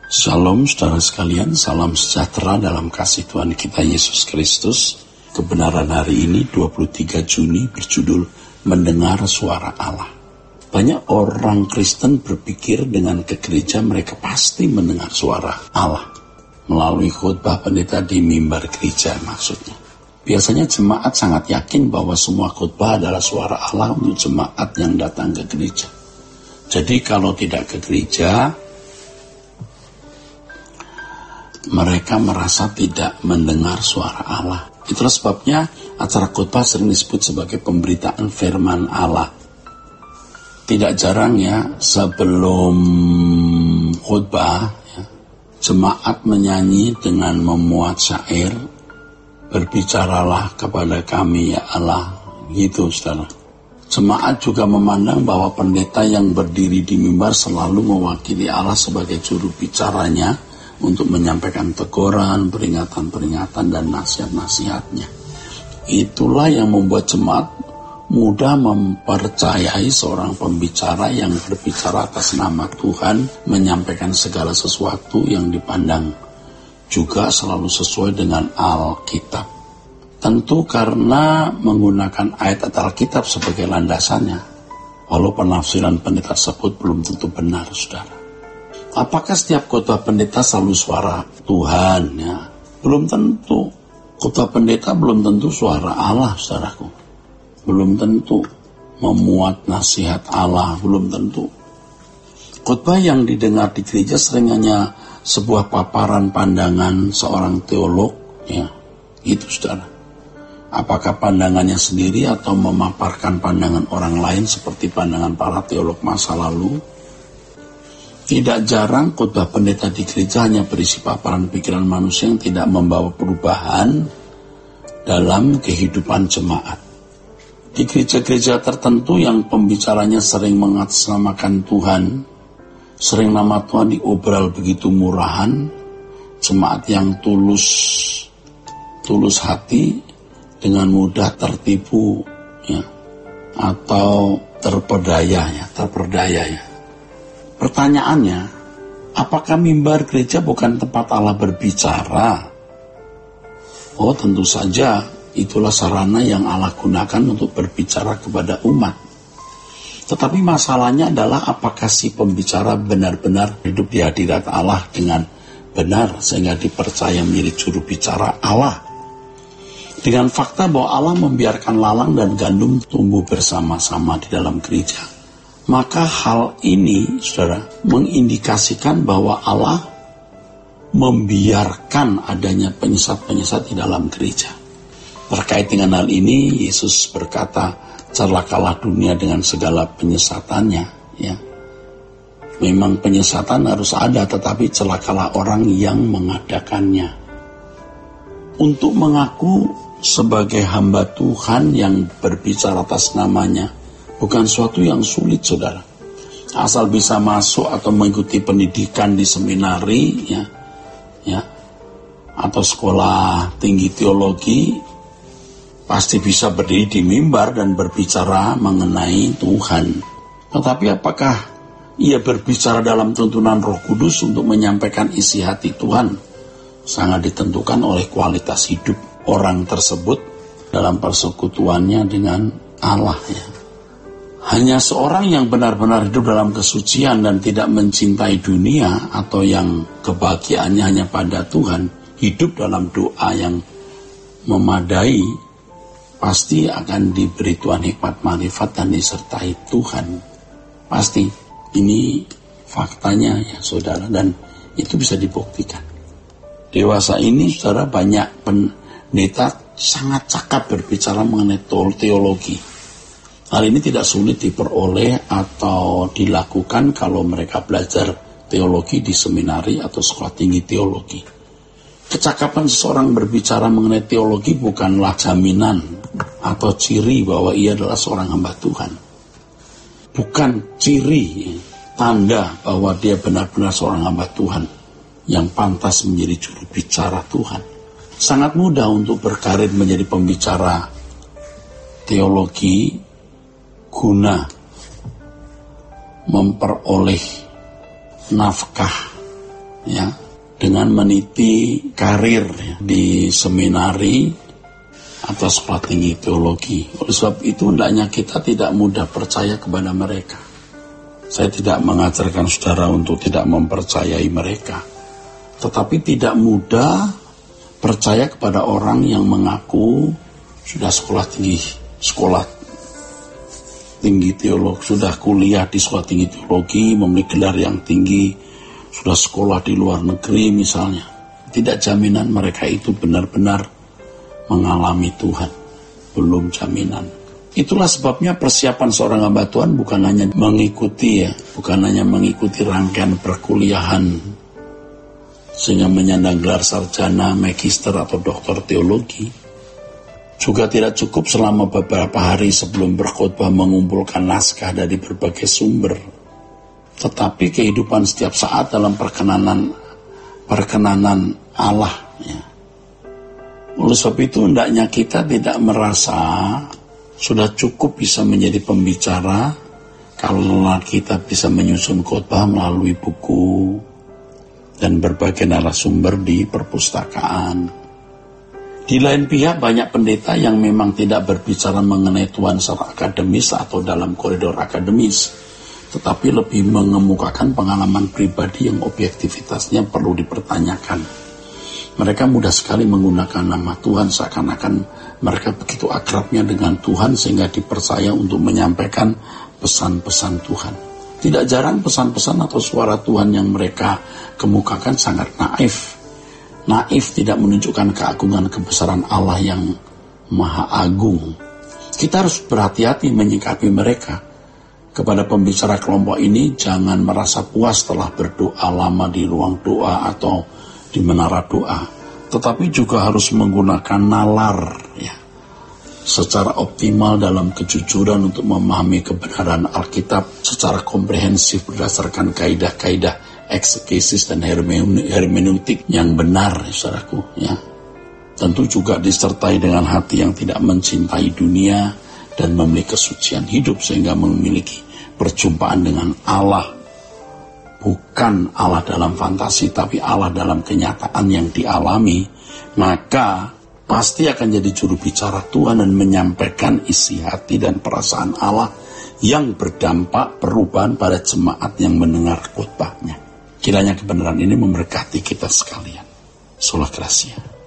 Shalom saudara sekalian, salam sejahtera dalam kasih Tuhan kita Yesus Kristus. Kebenaran hari ini 23 Juni berjudul Mendengar Suara Allah. Banyak orang Kristen berpikir dengan ke gereja mereka pasti mendengar suara Allah melalui khotbah pendeta di mimbar gereja maksudnya. Biasanya jemaat sangat yakin bahwa semua khotbah adalah suara Allah untuk jemaat yang datang ke gereja. Jadi kalau tidak ke gereja, mereka merasa tidak mendengar suara Allah. Itulah sebabnya acara khotbah sering disebut sebagai pemberitaan firman Allah. Tidak jarang ya, sebelum khotbah, jemaat menyanyi dengan memuat syair, berbicaralah kepada kami ya Allah, gitu saudara. Jemaat juga memandang bahwa pendeta yang berdiri di mimbar selalu mewakili Allah sebagai juru bicaranya, untuk menyampaikan teguran, peringatan-peringatan, dan nasihat-nasihatnya. Itulah yang membuat jemaat mudah mempercayai seorang pembicara yang berbicara atas nama Tuhan, menyampaikan segala sesuatu yang dipandang juga selalu sesuai dengan Alkitab. Tentu karena menggunakan ayat Alkitab sebagai landasannya, walau penafsiran pendeta tersebut belum tentu benar, saudara. Apakah setiap khotbah pendeta selalu suara Tuhan? Ya, belum tentu. Khotbah pendeta belum tentu suara Allah, saudaraku. Belum tentu memuat nasihat Allah, belum tentu. Khotbah yang didengar di gereja sering hanya sebuah paparan pandangan seorang teolog, ya, itu saudara. Apakah pandangannya sendiri atau memaparkan pandangan orang lain seperti pandangan para teolog masa lalu? Tidak jarang khotbah pendeta di gereja hanya berisi paparan pikiran manusia yang tidak membawa perubahan dalam kehidupan jemaat. Di gereja-gereja tertentu yang pembicaranya sering mengatasnamakan Tuhan, sering nama Tuhan diobral begitu murahan, jemaat yang tulus hati dengan mudah tertipu, ya, atau terperdaya ya. Pertanyaannya, apakah mimbar gereja bukan tempat Allah berbicara? Oh, tentu saja itulah sarana yang Allah gunakan untuk berbicara kepada umat. Tetapi masalahnya adalah apakah si pembicara benar-benar hidup di hadirat Allah dengan benar sehingga dipercaya menjadi juru bicara Allah. Dengan fakta bahwa Allah membiarkan lalang dan gandum tumbuh bersama-sama di dalam gereja. Maka hal ini, saudara, mengindikasikan bahwa Allah membiarkan adanya penyesat-penyesat di dalam gereja. Terkait dengan hal ini, Yesus berkata, celakalah dunia dengan segala penyesatannya. Ya. Memang penyesatan harus ada, tetapi celakalah orang yang mengadakannya. Untuk mengaku sebagai hamba Tuhan yang berbicara atas namanya, bukan suatu yang sulit, saudara. Asal bisa masuk atau mengikuti pendidikan di seminari, ya, atau sekolah tinggi teologi, pasti bisa berdiri di mimbar dan berbicara mengenai Tuhan. Tetapi apakah ia berbicara dalam tuntunan Roh Kudus untuk menyampaikan isi hati Tuhan? Sangat ditentukan oleh kualitas hidup orang tersebut dalam persekutuannya dengan Allah, ya. Hanya seorang yang benar-benar hidup dalam kesucian dan tidak mencintai dunia atau yang kebahagiaannya hanya pada Tuhan, hidup dalam doa yang memadai, pasti akan diberi Tuhan hikmat marifat dan disertai Tuhan. Pasti, ini faktanya ya saudara, dan itu bisa dibuktikan. Dewasa ini saudara, banyak pendeta sangat cakap berbicara mengenai teologi. Hal ini tidak sulit diperoleh atau dilakukan kalau mereka belajar teologi di seminari atau sekolah tinggi teologi. Kecakapan seseorang berbicara mengenai teologi bukanlah jaminan atau ciri bahwa ia adalah seorang hamba Tuhan. Bukan ciri, tanda bahwa dia benar-benar seorang hamba Tuhan yang pantas menjadi juru bicara Tuhan. Sangat mudah untuk berkarir menjadi pembicara teologi guna memperoleh nafkah ya, dengan meniti karir ya, di seminari atau sekolah tinggi teologi. Oleh sebab itu hendaknya kita tidak mudah percaya kepada mereka. Saya tidak mengajarkan saudara untuk tidak mempercayai mereka, tetapi tidak mudah percaya kepada orang yang mengaku sudah sekolah tinggi teologi, sudah kuliah di sekolah tinggi teologi, memiliki gelar yang tinggi, sudah sekolah di luar negeri misalnya. Tidak jaminan mereka itu benar-benar mengalami Tuhan. Belum jaminan. Itulah sebabnya persiapan seorang hamba Tuhan bukan hanya mengikuti rangkaian perkuliahan sehingga menyandang gelar sarjana, magister atau doktor teologi. Juga tidak cukup selama beberapa hari sebelum berkhotbah mengumpulkan naskah dari berbagai sumber. Tetapi kehidupan setiap saat dalam perkenanan Allah. Ya. Oleh sebab itu hendaknya kita tidak merasa sudah cukup bisa menjadi pembicara kalau kita bisa menyusun khotbah melalui buku dan berbagai narasumber di perpustakaan. Di lain pihak banyak pendeta yang memang tidak berbicara mengenai Tuhan secara akademis atau dalam koridor akademis, tetapi lebih mengemukakan pengalaman pribadi yang objektivitasnya perlu dipertanyakan. Mereka mudah sekali menggunakan nama Tuhan seakan-akan mereka begitu akrabnya dengan Tuhan sehingga dipercaya untuk menyampaikan pesan-pesan Tuhan. Tidak jarang pesan-pesan atau suara Tuhan yang mereka kemukakan sangat naif. Naif tidak menunjukkan keagungan kebesaran Allah yang maha agung. Kita harus berhati-hati menyikapi mereka. Kepada pembicara kelompok ini, jangan merasa puas setelah berdoa lama di ruang doa atau di menara doa. Tetapi juga harus menggunakan nalar ya, secara optimal dalam kejujuran untuk memahami kebenaran Alkitab secara komprehensif berdasarkan kaidah-kaidah eksegesis dan hermeneutik yang benar, saudaraku, ya. Tentu juga disertai dengan hati yang tidak mencintai dunia dan memiliki kesucian hidup sehingga memiliki perjumpaan dengan Allah, bukan Allah dalam fantasi tapi Allah dalam kenyataan yang dialami, maka pasti akan jadi juru bicara Tuhan dan menyampaikan isi hati dan perasaan Allah yang berdampak perubahan pada jemaat yang mendengar khotbahnya. Kiranya kebenaran ini memberkati kita sekalian. Sola Gracia.